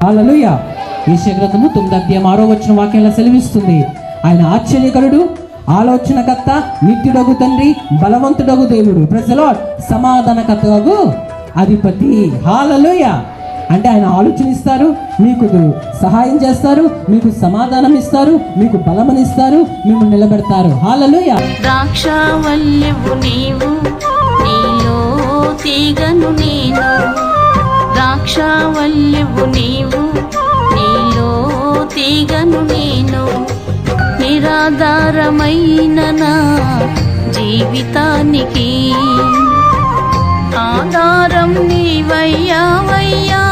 హల్లెలూయా. యెషయా గ్రంథము 9:6 వాక్యంలో సెలవిస్తుంది, ఆయన ఆశ్చర్యకరుడు, ఆలోచనకర్త, నిత్యుడగు తండ్రి, బలవంతుడగు దేవుడు, ప్రైజ్ ది లార్డ్, సమాధానకర్తగు అధిపతి. హల్లెలూయా. అంటే ఆయన ఆలోచనిస్తారు, మీకు సహాయం చేస్తారు, మీకు సమాధానం ఇస్తారు, మీకు బలమనిస్తారు, మిమ్మల్ని నిలబెడతారు. హల్లెలూయా. ద్రాక్షవల్లెవు నీవు, నీలో తీగను నేను. ద్రాక్షవల్లెవు నీవు, నీలో తీగను నేను. నిరాధారమైన నా జీవితానికి ఆధారం నీవయ్యావయ్యా.